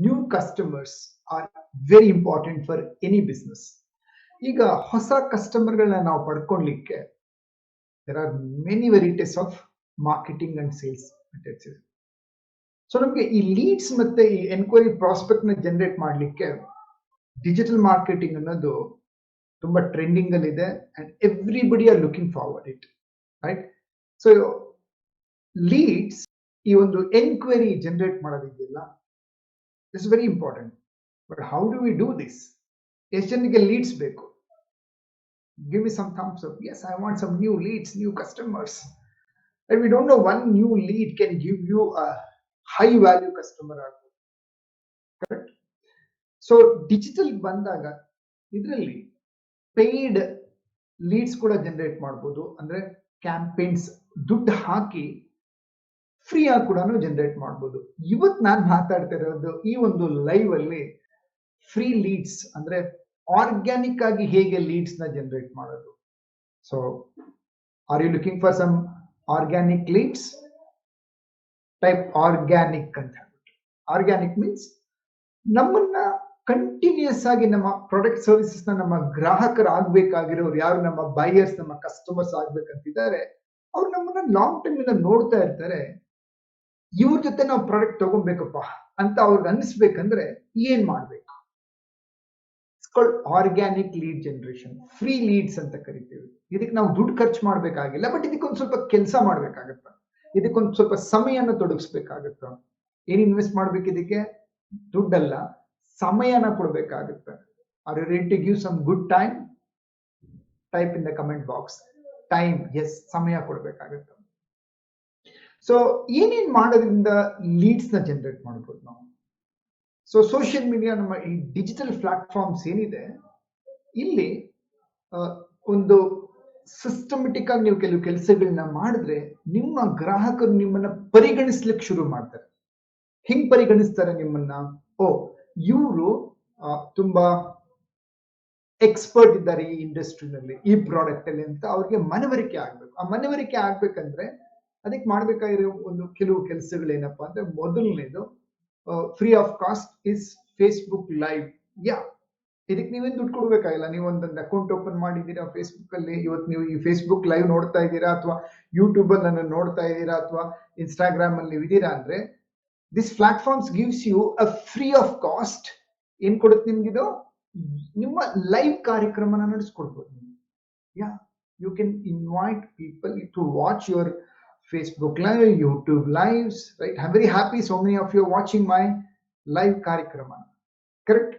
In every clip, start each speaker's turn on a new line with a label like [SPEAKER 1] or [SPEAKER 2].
[SPEAKER 1] new customers are very important for any business. ಈಗ ಹೊಸ ಕಸ್ಟಮರ್ಗಳನ್ನ ನಾವು ಪಡ್ಕೊಳ್ಲಿಕ್ಕೆ there are many varieties of marketing and sales methods. So ನಮಗೆ ಈ ಲೀಡ್ಸ್ ಮತ್ತೆ ಈ ಎನ್ಕ್ವೈರಿ ಪ್ರಾಸ್ಪೆಕ್ಟ್ ನ ಜನರೇಟ್ ಮಾಡಲಿಕ್ಕೆ ಡಿಜಿಟಲ್ ಮಾರ್ಕೆಟಿಂಗ್ ಅನ್ನೋದು ತುಂಬಾ ಟ್ರೆಂಡಿಂಗ್ ಅಲ್ಲಿ ಇದೆ and everybody are looking forward it, right? So leads ಈ ಒಂದು ಎನ್ಕ್ವೈರಿ ಜನರೇಟ್ ಮಾಡೋದಿದೆಯಲ್ಲ, it's very important. But how do we do this? ಎಷ್ಟು ಜನಕ್ಕೆ ಲೀಡ್ಸ್ ಬೇಕು? Give me some thumbs up. Yes, I want some new leads, new customers. And we don't know one new lead can give you a high value customer. Correct? So digital bandaga idralli paid leads kuda generate ಮಾಡಬಹುದು. ಅಂದ್ರೆ campaigns ದುಡ್ಡು ಹಾಕಿ free ಆಗಿ ಕೂಡ generate ಮಾಡಬಹುದು. ಇವತ್ತು ನಾನು ಮಾತಾಡ್ತಾ ಇರೋದು ಈ ಒಂದು ಲೈವ್ ಅಲ್ಲಿ ಫ್ರೀ ಲೀಡ್ಸ್ ಅಂದ್ರೆ ಆರ್ಗ್ಯಾನಿಕ್ ಆಗಿ ಹೇಗೆ ಲೀಡ್ಸ್ ನ ಜನರೇಟ್ ಮಾಡೋದು. So are you looking for some organic leads? Type organic ಅಂತ ಹೇಳ್ಬಿಟ್ಟು. ಆರ್ಗ್ಯಾನಿಕ್ ಮೀನ್ಸ್ ನಮ್ಮನ್ನ ಕಂಟಿನ್ಯೂಸ್ ಆಗಿ ನಮ್ಮ ಪ್ರಾಡಕ್ಟ್ ಸರ್ವಿಸಸ್ ನ ನಮ್ಮ ಗ್ರಾಹಕರು ಆಗ್ಬೇಕಾಗಿರೋರು ಯಾರು ನಮ್ಮ ಬೈಯರ್ಸ್, ನಮ್ಮ ಕಸ್ಟಮರ್ಸ್ ಆಗ್ಬೇಕಂತಿದ್ದಾರೆ, ಅವ್ರು ನಮ್ಮನ್ನ ಲಾಂಗ್ ಟೈಮ್ ಇಂದ ನೋಡ್ತಾ ಇರ್ತಾರೆ. ಇವ್ರ ಜೊತೆ ನಾವು ಪ್ರಾಡಕ್ಟ್ ತಗೊಬೇಕಪ್ಪ ಅಂತ ಅವ್ರಿಗೆ ಅನಿಸ್ಬೇಕಂದ್ರೆ ಏನ್ ಮಾಡ್ಬೇಕು? Organic lead generation, free leads ಅಂತ ಕರಿತೀವಿ. ಇದಕ್ಕೆ ನಾವು ದುಡ್ಡು ಖರ್ಚು ಮಾಡ್ಬೇಕಾಗಿಲ್ಲ, ಬಟ್ ಇದಕ್ಕೊಂದು ಸ್ವಲ್ಪ ಕೆಲಸ ಮಾಡ್ಬೇಕಾಗತ್ತ, ಇದಕ್ಕೊಂದು ಸ್ವಲ್ಪ ಸಮಯನ ತೊಡಗಿಸ್ಬೇಕಾಗತ್ತ. ಏನ್ ಇನ್ವೆಸ್ಟ್ ಮಾಡ್ಬೇಕು? ಇದಕ್ಕೆ ದುಡ್ಡಲ್ಲ, ಸಮಯನ ಕೊಡ್ಬೇಕಾಗತ್ತೆ. Are you ready to give some good time? Type in the comment box time. Yes, ಸಮಯ ಕೊಡ್ಬೇಕಾಗತ್ತೆ. ಸೊ ಏನೇನ್ ಮಾಡೋದ್ರಿಂದ ಲೀಡ್ಸ್ ನ ಜನರೇಟ್ ಮಾಡ್ಬೋದು ನಾವು? ಸೊ ಸೋಷಿಯಲ್ ಮೀಡಿಯಾ, ನಮ್ಮ ಈ ಡಿಜಿಟಲ್ ಪ್ಲಾಟ್ಫಾರ್ಮ್ಸ್ ಏನಿದೆ, ಇಲ್ಲಿ ಒಂದು ಸಿಸ್ಟಮೆಟಿಕ್ ಆಗಿ ನೀವು ಕೆಲವು ಕೆಲಸಗಳನ್ನ ಮಾಡಿದ್ರೆ ನಿಮ್ಮ ಗ್ರಾಹಕರು ನಿಮ್ಮನ್ನ ಪರಿಗಣಿಸ್ಲಿಕ್ಕೆ ಶುರು ಮಾಡ್ತಾರೆ. ಹಿಂಗ್ ಪರಿಗಣಿಸ್ತಾರೆ ನಿಮ್ಮನ್ನ, ಓ ಇವರು ತುಂಬಾ ಎಕ್ಸ್ಪರ್ಟ್ ಇದ್ದಾರೆ ಈ ಇಂಡಸ್ಟ್ರಿನಲ್ಲಿ, ಈ ಪ್ರಾಡಕ್ಟ್ ಅಲ್ಲಿ ಅಂತ ಅವ್ರಿಗೆ ಮನವರಿಕೆ ಆಗ್ಬೇಕು. ಆ ಮನವರಿಕೆ ಆಗ್ಬೇಕಂದ್ರೆ ಅದಕ್ಕೆ ಮಾಡ್ಬೇಕಾಗಿರೋ ಒಂದು ಕೆಲವು ಕೆಲಸಗಳೇನಪ್ಪಾ ಅಂದ್ರೆ, ಮೊದಲನೇದು free of cost is Facebook live. Yeah, ಇದಕ್ಕೆ ನೀವೇನು ದುಡ್ಡು ಕೊಡ್ಬೇಕಾಗಿಲ್ಲ. ನೀವು ಒಂದೊಂದು ಅಕೌಂಟ್ ಓಪನ್ ಮಾಡಿದ್ದೀರಾ ಫೇಸ್ಬುಕ್ ಅಲ್ಲಿ, ಇವತ್ತು ನೀವು ಈ ಫೇಸ್ಬುಕ್ ಲೈವ್ ನೋಡ್ತಾ ಇದ್ದೀರಾ, ಅಥವಾ ಯೂಟ್ಯೂಬ್ ಅಲ್ಲಿ ನನ್ನ ನೋಡ್ತಾ ಇದ್ದೀರಾ, ಅಥವಾ ಇನ್ಸ್ಟಾಗ್ರಾಮ್ ಅಲ್ಲಿ ನೀವು ಇದ್ದೀರಾ ಅಂದ್ರೆ, this platforms gives you a free of cost. ಏನ್ ಕೊಡುತ್ತೆ ನಿಮ್ಗಿದು? ನಿಮ್ಮ ಲೈವ್ ಕಾರ್ಯಕ್ರಮನ ನಡೆಸ್ಕೊಡ್ಬೋದು. Yeah, you can invite people to watch your Facebook live, YouTube lives, right? I'm very happy so many of you are watching my live karyakrama. Correct?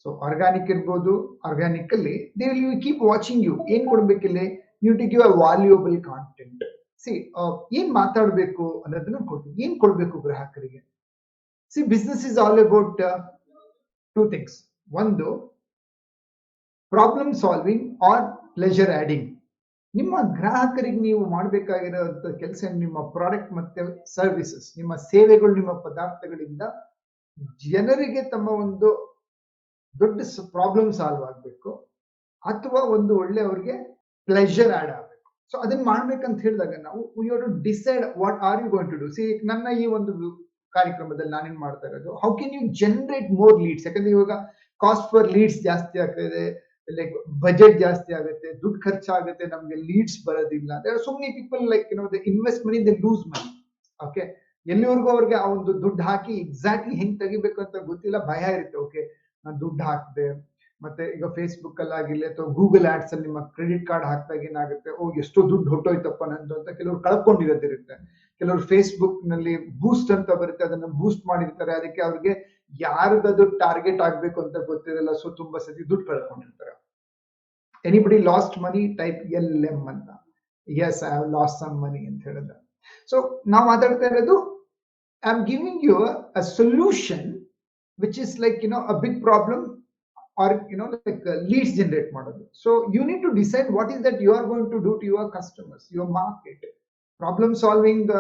[SPEAKER 1] So organic irbodu, organically they will keep watching you. ಏನು ಕೊಡಬೇಕಿಲ್ಲ? You to give a valuable content. See, ಏನು ಮಾತಾಡಬೇಕು ಅನ್ನೋದನ್ನ ಕೊಡ್ತೀವಿ. ಏನು ಕೊಡಬೇಕು ಗ್ರಾಹಕರಿಗೆ? See, business is all about two things. ಒಂದು, problem solving or pleasure adding. ನಿಮ್ಮ ಗ್ರಾಹಕರಿಗೆ ನೀವು ಮಾಡಬೇಕಾಗಿರೋಂಥ ಕೆಲಸ ನಿಮ್ಮ ಪ್ರಾಡಕ್ಟ್ ಮತ್ತೆ ಸರ್ವಿಸಸ್, ನಿಮ್ಮ ಸೇವೆಗಳು, ನಿಮ್ಮ ಪದಾರ್ಥಗಳಿಂದ ಜನರಿಗೆ ತಮ್ಮ ಒಂದು ದೊಡ್ಡ ಪ್ರಾಬ್ಲಮ್ ಸಾಲ್ವ್ ಆಗಬೇಕು, ಅಥವಾ ಒಂದು ಒಳ್ಳೆ ಅವ್ರಿಗೆ ಪ್ಲೆಜರ್ ಆಡ್ ಆಗಬೇಕು. ಸೊ ಅದನ್ನ ಮಾಡ್ಬೇಕಂತ ಹೇಳಿದಾಗ ನಾವು we have to decide what are you going to do. See, ನನ್ನ ಈ ಒಂದು ಕಾರ್ಯಕ್ರಮದಲ್ಲಿ ನಾನೇನ್ ಮಾಡ್ತಾ ಇರೋದು, how can you generate more leads? ಯಾಕಂದ್ರೆ ಇವಾಗ ಕಾಸ್ಟ್ ಫಾರ್ ಲೀಡ್ಸ್ ಜಾಸ್ತಿ ಆಗ್ತಿದೆ, ಲೈಕ್ ಬಜೆಟ್ ಜಾಸ್ತಿ ಆಗುತ್ತೆ, ದುಡ್ಡು ಖರ್ಚಾಗುತ್ತೆ, ನಮ್ಗೆ ಲೀಡ್ಸ್ ಬರೋದಿಲ್ಲ. There are so many people like they invest money, they lose money. Okay, ಎಲ್ಲಿವರೆಗೂ ಅವ್ರಿಗೆ ಆ ಒಂದು ದುಡ್ಡು ಹಾಕಿ ಎಕ್ಸಾಕ್ಟ್ಲಿ ಹೆಂಗ್ ತೆಗಿಬೇಕು ಅಂತ ಗೊತ್ತಿಲ್ಲ, ಭಯ ಇರುತ್ತೆ. ಓಕೆ, ನಾನು ದುಡ್ಡು ಹಾಕಿದೆ, ಮತ್ತೆ ಈಗ ಫೇಸ್ಬುಕ್ ಅಲ್ಲಿ ಆಗಿಲ್ಲ ಅಥವಾ ಗೂಗಲ್ ಆಡ್ಸ್ ಅಲ್ಲಿ ನಿಮ್ಮ ಕ್ರೆಡಿಟ್ ಕಾರ್ಡ್ ಹಾಕಿದಾಗ ಏನಾಗುತ್ತೆ, ಓ ಎಷ್ಟೋ ದುಡ್ಡು ಹೊಟ್ಟೋಯ್ತಪ್ಪ ನಂದು ಅಂತ ಕೆಲವರು ಕಳ್ಕೊಂಡಿರೋದಿರುತ್ತೆ. ಕೆಲವರು ಫೇಸ್ಬುಕ್ ನಲ್ಲಿ ಬೂಸ್ಟ್ ಅಂತ ಬರುತ್ತೆ, ಅದನ್ನ ಬೂಸ್ಟ್ ಮಾಡಿರ್ತಾರೆ, ಅದಕ್ಕೆ ಅವ್ರಿಗೆ ಯಾರ್ದದು ಟಾರ್ಗೆಟ್ ಆಗ್ಬೇಕು ಅಂತ ಗೊತ್ತಿರಲ್ಲ. ಸೊ ತುಂಬಾ ಸತಿ ದುಡ್ಡು ಕಳ್ಕೊಂಡಿರ್ತಾರೆ. Anybody lost money? Type LM ಅಂತ. Yes, I have lost some money ಅಂತ ಹೇಳಿದ್ರೆ. ಸೊ ನಾವು ಮಾತಾಡ್ತಾ ಇರೋದು, I am giving you a solution which is like a big problem, or like leads generate ಮಾಡೋದು. So you need to decide what is that you are going to do to your customers, your market. Problem solving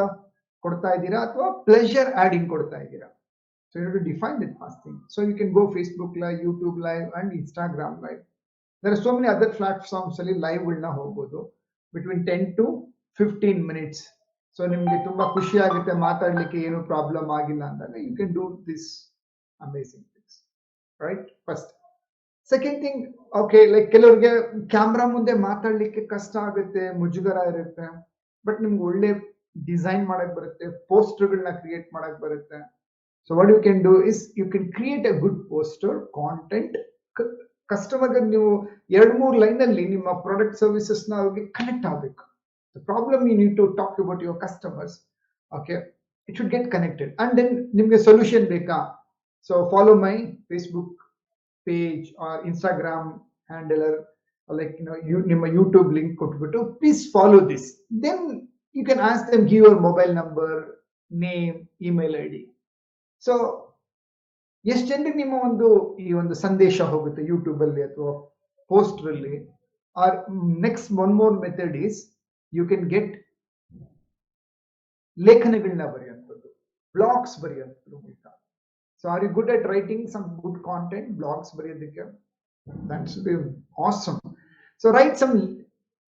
[SPEAKER 1] ಕೊಡ್ತಾ ಇದ್ದೀರಾ ಅಥವಾ pleasure adding ಕೊಡ್ತಾ ಇದ್ದೀರಾ? So you have to define that first thing. So you can go Facebook live, YouTube live and Instagram live. There are so many other platforms ಅಲ್ಲಿ live ಗಳನ್ನ ಹೋಗ್ಬೋದು between 10 to 15 minutes. So ನಿಮ್ಗೆ ತುಂಬಾ ಖುಷಿ ಆಗುತ್ತೆ ಮಾತಾಡ್ಲಿಕ್ಕೆ, ಏನು ಪ್ರಾಬ್ಲಮ್ ಆಗಿಲ್ಲ ಅಂದಾಗ you can do this amazing things, right? First. Second thing, okay, like ಕೆಲವ್ರಿಗೆ ಕ್ಯಾಮ್ರಾ ಮುಂದೆ ಮಾತಾಡ್ಲಿಕ್ಕೆ ಕಷ್ಟ ಆಗುತ್ತೆ, ಮುಜುಗರ ಇರುತ್ತೆ, ಬಟ್ ನಿಮ್ಗೆ ಒಳ್ಳೆ ಡಿಸೈನ್ ಮಾಡಕ್ ಬರುತ್ತೆ, ಪೋಸ್ಟರ್ಗಳನ್ನ ಕ್ರಿಯೇಟ್ ಮಾಡಕ್ ಬರುತ್ತೆ. So what you can do is you can create a good poster content. ಕಸ್ಟಮರ್ಗೆ ನೀವು 2-3 ಲೈನ್ ಅಲ್ಲಿ ನಿಮ್ಮ ಪ್ರಾಡಕ್ಟ್ ಸರ್ವಿಸಸ್ ನ ಅವ್ರಿಗೆ ಕನೆಕ್ಟ್ ಆಗಬೇಕು. The problem you need to talk about your customers. Okay, it should get connected. And then ನಿಮ್ಗೆ solution ಬೇಕಾ? So follow my Facebook page or Instagram handler, or like ನಿಮ್ಮ YouTube link ಕೊಟ್ಬಿಟ್ಟು please follow this. Then you can ask them, give your mobile number, name, email ID. So ಎಷ್ಟು ಜನರಿಗೆ ನಿಮ್ಮ ಈ ಒಂದು ಸಂದೇಶ ಹೋಗುತ್ತೆ ಯೂಟ್ಯೂಬ್ ಅಲ್ಲಿ ಅಥವಾ ಪೋಸ್ಟರ್ ಅಲ್ಲಿ. Or next one more method is you can get ಲೇಖನಗಳನ್ನ ಬರೆಯುವಂಥದ್ದು, ಬ್ಲಾಗ್ಸ್ ಬರೆಯುವಂಥದ್ದು. So are you good at writing some good content, blogs ಬರೆಯೋದಕ್ಕೆ? That should be awesome. So write some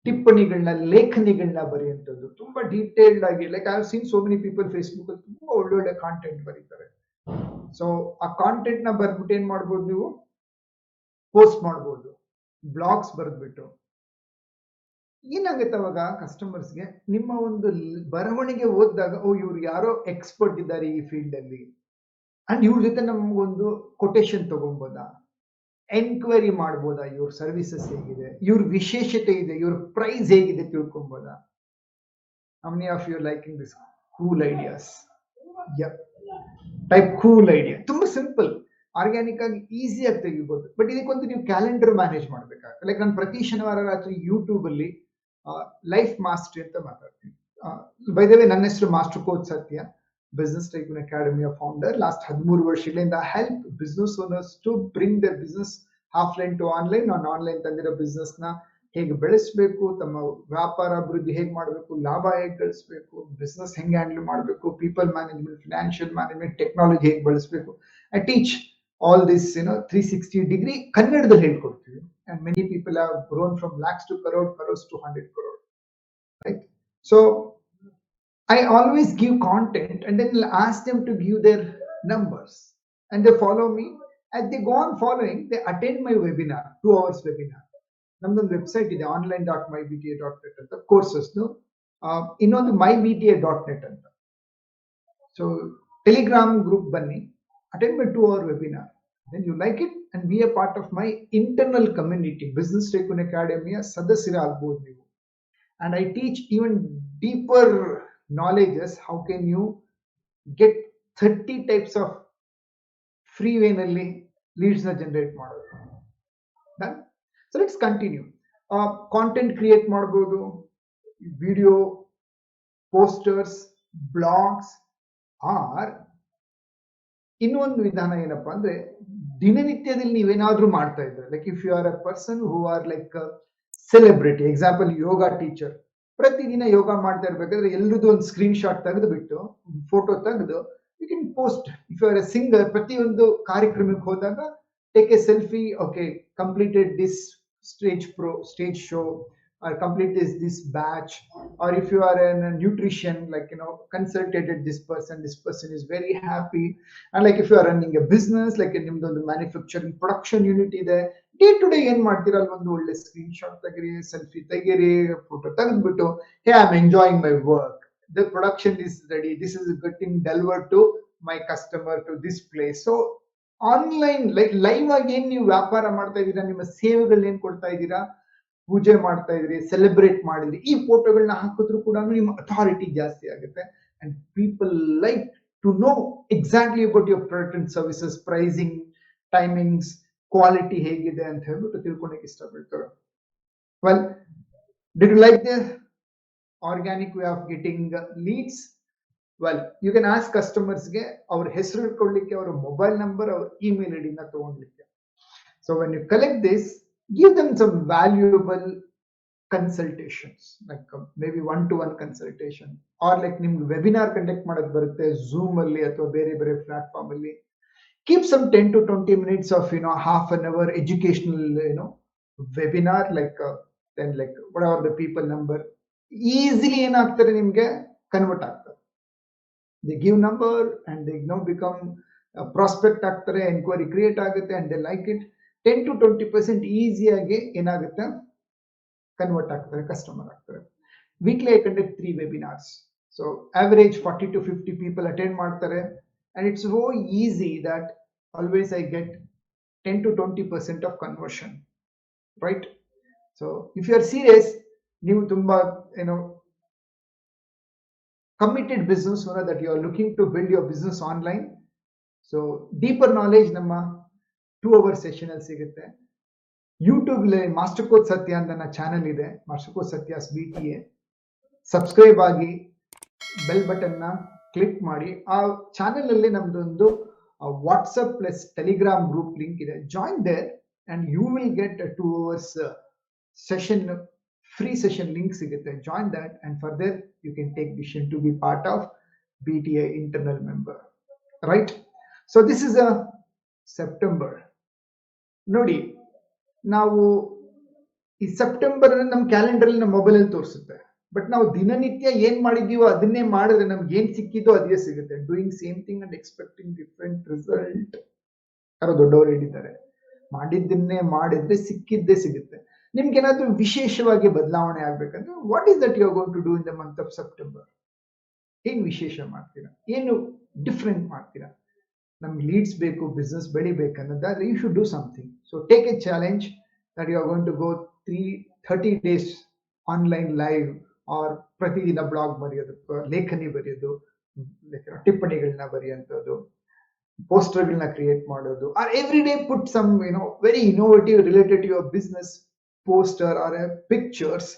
[SPEAKER 1] ಟಿಪ್ಪಣಿಗಳನ್ನ, ಲೇಖನಿಗಳನ್ನ ಬರೆಯುವಂಥದ್ದು ತುಂಬಾ ಡೀಟೇಲ್ಡ್ ಆಗಿ. Like I have seen so many people Facebook ಅಲ್ಲಿ ತುಂಬಾ ಒಳ್ಳೊಳ್ಳೆ content ಬರೀತಾರೆ. ಸೊ ಆ ಕಾಂಟೆಂಟ್ ನ ಬರ್ಬಿಟ್ಟು ಏನ್ ಮಾಡ್ಬೋದು, ನೀವು ಪೋಸ್ಟ್ ಮಾಡ್ಬೋದು, ಬ್ಲಾಗ್ಸ್ ಬರೆದ್ಬಿಟ್ಟು. ಏನಾಗುತ್ತೆ ಅವಾಗ ಕಸ್ಟಮರ್ಸ್ಗೆ ನಿಮ್ಮ ಒಂದು ಬರವಣಿಗೆ ಓದಿದಾಗ, ಓ ಇವ್ರು ಯಾರೋ ಎಕ್ಸ್ಪರ್ಟ್ ಇದ್ದಾರೆ ಈ ಫೀಲ್ಡ್ ಅಲ್ಲಿ, ಅಂಡ್ ಇವ್ರ ಜೊತೆ ನಮ್ಗೊಂದು ಕೊಟೇಶನ್ ತಗೊಬೋದಾ, ಎನ್ಕ್ವೈರಿ ಮಾಡ್ಬೋದಾ, ಇವ್ರ ಸರ್ವಿಸಸ್ ಹೇಗಿದೆ, ಇವ್ರ ವಿಶೇಷತೆ ಇದೆ, ಇವ್ರ ಪ್ರೈಸ್ ಹೇಗಿದೆ ತಿಳ್ಕೊಬೋದಾ. How many of you are liking this cool ideas? Yeah, type cool idea. ತುಂಬಾ ಸಿಂಪಲ್, ಆರ್ಗ್ಯಾನಿಕ್ ಆಗಿ ಈಸಿ ಆಗಿ ತೆಗಿಬಹುದು. ಬಟ್ ಇದಕ್ಕೊಂದು ನೀವು ಕ್ಯಾಲೆಂಡರ್ ಮ್ಯಾನೇಜ್ ಮಾಡ್ಬೇಕಾಗುತ್ತೆ. ಲೈಕ್ ನಾನು ಪ್ರತಿ ಶನಿವಾರ ರಾತ್ರಿ ಯೂಟ್ಯೂಬ್ ಅಲ್ಲಿ ಲೈಫ್ ಮಾಸ್ಟರಿ ಅಂತ ಮಾತಾಡ್ತೀನಿ. ಬೈ ದ ವೇ, ನನ್ನ ಹೆಸರು ಮಾಸ್ಟರ್ ಕೋಚ್ ಸತ್ಯ, Business Tycoon Academy founder. Last 13 ವರ್ಷಗಳಿಂದ help business owners to bring their business offline to online, on online ತಂದಿರೋ business ನ ಹೇಗೆ ಬೆಳೆಸಬೇಕು, ತಮ್ಮ ವ್ಯಾಪಾರ ಅಭಿವೃದ್ಧಿ ಹೇಗೆ ಮಾಡಬೇಕು, ಲಾಭ ಹೇಗೆ ಗಳಿಸಬೇಕು, business ಹೆಂಗೆ ಹ್ಯಾಂಡಲ್ ಮಾಡಬೇಕು, people management, financial management, technology ಹೇಗೆ ಬಳಸಬೇಕು. I teach all this 360 degree ಕನ್ನಡದಲ್ಲಿ ಹೇಳ್ಕೊಡ್ತೀವಿ. And many people have grown from lakhs to crores to 100 crore, right? So I always give content and then ask them to give their numbers, and they follow me. As they go on following, they attend my webinar, 2 hours webinar. Namdon website ಇದೆ online.mybta.net ಅಂತ courses nu, ಇನ್ನೊಂದು mybta.net ಅಂತ. So Telegram group ಬನ್ನಿ, attend my 2 hour webinar. Then you like it and be a part of my internal community, Business Tycoon Academy ಸದಸ್ಯರ ಆಗ್ಬೋದು ನೀವು. And I teach even deeper knowledges. How can you get 30 types of free way ನಲ್ಲಿ leads ನ generate ಮಾಡೋದು. Done? So let's continue. Content create ಮಾಡಬಹುದು, video, posters, blogs, or ಇನ್ನೊಂದು ವಿಧಾನ ಏನಪ್ಪಾ ಅಂದ್ರೆ, ದಿನನಿತ್ಯದಲ್ಲಿ ನೀವೇನಾದ್ರೂ ಮಾಡ್ತಾ ಇದ್ರೆ, like if you are a person who are like celebrity, example yoga teacher, ಪ್ರತಿದಿನ ಯೋಗ ಮಾಡ್ತಾ ಇರ್ಬೇಕಾದ್ರೆ ಎಲ್ರದ್ದು ಒಂದು ಸ್ಕ್ರೀನ್ ಶಾಟ್ ತೆಗೆದು ಬಿಟ್ಟು, ಫೋಟೋ ತೆಗೆದು you can post. If you are a singer, ಪ್ರತಿಯೊಂದು ಕಾರ್ಯಕ್ರಮಕ್ಕೆ ಹೋದಾಗ take a selfie, okay completed this stage show, or complete this batch. Or if you are in a nutrition, like consulted this person is very happy. And like if you are running a business, like nimdu ಒಂದು manufacturing production unit ಇದೆ, day to day ಏನ್ ಮಾಡ್ತೀರಾ ಅಲ್ಲಿ ಒಂದು ಒಳ್ಳೆ screenshot ತೆಗಿರಿ, selfie ತೆಗಿರಿ, photo ತೆಗೆದ್ಬಿಟ್ಟು, hey I am enjoying my work, the production is ready, this is getting delivered to my customer to this place. So online like live ಆಗಿ ಏನ್ ನೀವು ವ್ಯಾಪಾರ ಮಾಡ್ತಾ ಇದ್ದೀರಾ, ನಿಮ್ಮ ಸೇವೆಗಳನ್ನ ಏನ್ ಕೊಡ್ತಾ ಇದ್ದೀರಾ, ಪೂಜೆ ಮಾಡ್ತಾ ಇದ್ರಿ, ಸೆಲೆಬ್ರೇಟ್ ಮಾಡಿದ್ರಿ, ಈ ಫೋಟೋಗಳನ್ನ ಹಾಕಿದ್ರು ಕೂಡ ನಿಮ್ಮ ಅಥಾರಿಟಿ ಜಾಸ್ತಿ ಆಗುತ್ತೆ. And people like to know exactly about your product and services, pricing, timings, quality ಹೇಗಿದೆ ಅಂತ ಹೇಳ್ಬಿಟ್ಟು ತಿಳ್ಕೊಳಕ್ಕೆ ಇಷ್ಟಪಡ್ತಾರೆ. Well, did you like the organic way of getting leads? Well, you can ask ಕಸ್ಟಮರ್ಸ್ಗೆ ಅವ್ರ ಹೆಸರು ಇಟ್ಕೊಳ್ಳಿಕ್ಕೆ, ಅವರ ಮೊಬೈಲ್ ನಂಬರ್, ಅವ್ರ ಇಮೇಲ್ ಐ ಡಿನ ತಗೊಂಡ್ಲಿಕ್ಕೆ. So when you collect this, give them some valuable consultations, like maybe one-to-one consultation, or like ನಿಮ್ಗೆ webinar conduct ಮಾಡಕ್ ಬರುತ್ತೆ Zoom ಅಲ್ಲಿ ಅಥವಾ ಬೇರೆ ಬೇರೆ ಪ್ಲಾಟ್ಫಾರ್ಮ್ ಅಲ್ಲಿ. Keep some 10 to 20 minutes of half an hour educational webinar, like then like whatever the people number, easily ಏನಾಗ್ತಾರೆ ನಿಮ್ಗೆ ಕನ್ವರ್ಟ್ ಆಗ್ತಾರೆ. They give number and they become prospect ಆಗ್ತಾರೆ, ಎನ್ಕ್ವೈರಿ ಕ್ರಿಯೇಟ್ ಆಗುತ್ತೆ and they like it. 10 to 20% ಈಸಿಯಾಗಿ ಏನಾಗುತ್ತೆ convert ಆಗ್ತಾರೆ, customer ಆಗ್ತಾರೆ. Weekly I conduct 3 webinars. So average 40 to 50 people attend ಮಾಡ್ತಾರೆ and it's so easy that always I get 10 to 20% of conversion, right? So if you are serious, ನೀವು ತುಂಬಾ committed business owner that you are looking to build your business online, so deeper knowledge ನಮ್ಮ 2 hour session ಅಲ್ಲಿ ಸಿಗುತ್ತೆ. YouTube master coach ಸತ್ಯ ಅಂತ ನನ್ನ channel ಇದೆ, master coach ಸತ್ಯಾಸ್ BTA. ಸಬ್ಸ್ಕ್ರೈಬ್ ಆಗಿ ಬೆಲ್ ಬಟನ್ ನ ಕ್ಲಿಕ್ ಮಾಡಿ. ಆ ಚಾನೆಲ್ ಅಲ್ಲಿ ನಮ್ದೊಂದು WhatsApp plus Telegram group link ಇದೆ. Join there and you will get 2 hours session, free session link ಸಿಗುತ್ತೆ. Join that and further you can take decision to be part of BTA internal member, right? So this is a September. ನೋಡಿ, ನಾವು ಈ September ನಮ್ಮ calendar ನಮ್ಮ mobile ಅಲ್ಲಿ ತೋರಿಸುತ್ತೆ, but ನಾವು ದಿನನಿತ್ಯ ಏನ್ ಮಾಡಿದೀವೋ ಅದನ್ನೇ ಮಾಡಿದ್ರೆ ನಮ್ಗೆ ಏನ್ ಸಿಕ್ಕಿದೋ ಅದೇ ಸಿಗುತ್ತೆ. Doing same thing and expecting different result. ಯಾರೋ ದೊಡ್ಡವರು ಹೇಳಿದ್ದಾರೆ, ಮಾಡಿದ್ದನ್ನೇ ಮಾಡಿದ್ರೆ ಸಿಕ್ಕಿದ್ದೇ ಸಿಗುತ್ತೆ. ನಿಮ್ಗೆ ಏನಾದ್ರೂ ವಿಶೇಷವಾಗಿ ಬದಲಾವಣೆ ಆಗ್ಬೇಕಂದ್ರೆ what is that you are going to do in the month of September? ಏನ್ ವಿಶೇಷ ಮಾಡ್ತೀರಾ, ಏನು ಡಿಫ್ರೆಂಟ್ ಮಾಡ್ತೀರಾ? ನಮ್ಗೆ ಲೀಡ್ಸ್ ಬೇಕು, ಬಿಸ್ನೆಸ್ ಬೆಳಿಬೇಕನ್ನೋದಾದ್ರೆ you should do something. So take a challenge that you are going to go 30 days online live or ಪ್ರತಿದಿನ blog ಬರೆಯೋದು, ಲೇಖನಿ ಬರೆಯೋದು, ಟಿಪ್ಪಣಿಗಳನ್ನ ಬರೆಯುವಂಥದ್ದು, ಪೋಸ್ಟರ್ಗಳನ್ನ ಕ್ರಿಯೇಟ್ ಮಾಡೋದು, or every day put some very innovative related to your business poster R pictures.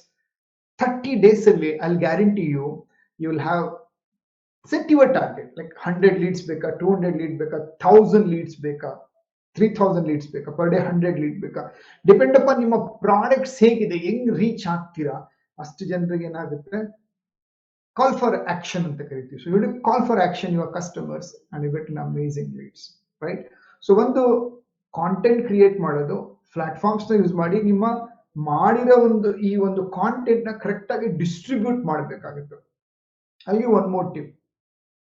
[SPEAKER 1] 30 days ಅಲ್ಲಿ I'll guarantee you will have set your target, like 100 leads ಬೇಕಾ, 200 leads ಬೇಕಾ, 1000 leads ಬೇಕಾ, 3000 leads ಬೇಕಾ, per day 100 leads ಬೇಕಾ, depend upon ನಿಮ್ಮ products ಹೇಗಿದೆ, ಹೆಂಗ್ reach ಆಗ್ತೀರಾ ಅಷ್ಟು ಜನರಿಗೆ ಏನಾಗುತ್ತೆ ಕಾಲ್ ಫಾರ್ ಆಕ್ಷನ್ ಅಂತ ಕರಿತೀವಿ. So you call for action your customers and you get an amazing leads, right? So ಒಂದು ಕಾಂಟೆಂಟ್ ಕ್ರಿಯೇಟ್ ಮಾಡೋದು, ಪ್ಲಾಟ್ಫಾರ್ಮ್ಸ್ ನ ಯೂಸ್ ಮಾಡಿ ನಿಮ್ಮ ಮಾಡಿರೋ ಈ ಒಂದು ಕಾಂಟೆಂಟ್ ನ ಕರೆಕ್ಟ್ ಆಗಿ ಡಿಸ್ಟ್ರಿಬ್ಯೂಟ್ ಮಾಡಬೇಕಾಗುತ್ತೆ. ಅಲ್ಲಿ ಒನ್ ಮೋರ್ ಟಿಪ್,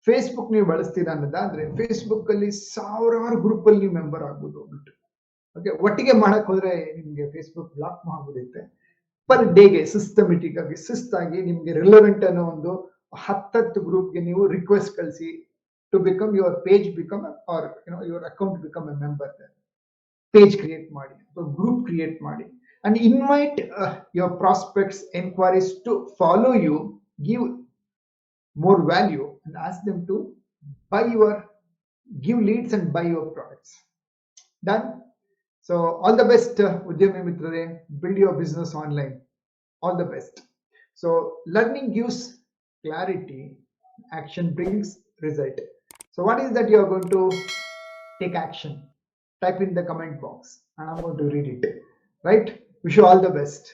[SPEAKER 1] ಫೇಸ್ಬುಕ್ ನೀವು ಬಳಸ್ತೀರಾ ಅನ್ನೋದಾದ್ರೆ ಫೇಸ್ಬುಕ್ ಅಲ್ಲಿ ಸಾವಿರಾರು ಗ್ರೂಪ್ ಅಲ್ಲಿ ನೀವು ಮೆಂಬರ್ ಆಗ್ಬೋದು. ಓಕೆ, ಒಟ್ಟಿಗೆ ಮಾಡಕ್ ಹೋದ್ರೆ ನಿಮ್ಗೆ ಫೇಸ್ಬುಕ್ ಬ್ಲಾಕ್ ಮಾಡ್ಬಿಡುತ್ತೆ. ಪರ್ ಡೇಗೆ ಸಿಸ್ಟಮೆಟಿಕ್ ಆಗಿ ಶಿಸ್ತಾಗಿ ನಿಮ್ಗೆ ರಿಲೆವೆಂಟ್ ಅನ್ನೋ ಒಂದು 10 ಗ್ರೂಪ್ಗೆ ನೀವು ರಿಕ್ವೆಸ್ಟ್ ಕಳಿಸಿ to become your page become or your account become a member. Page create ಮಾಡಿ, ಗ್ರೂಪ್ ಕ್ರಿಯೇಟ್ ಮಾಡಿ and invite your prospects, enquiries to follow you, give more value and ask them to buy give leads and buy your products. Done? So all the best, Udyami Mitrare, build your business online. All the best. So learning gives clarity, action brings result. So what is that you are going to take action? Type in the comment box and I'm going to read it. Right? Wish you all the best.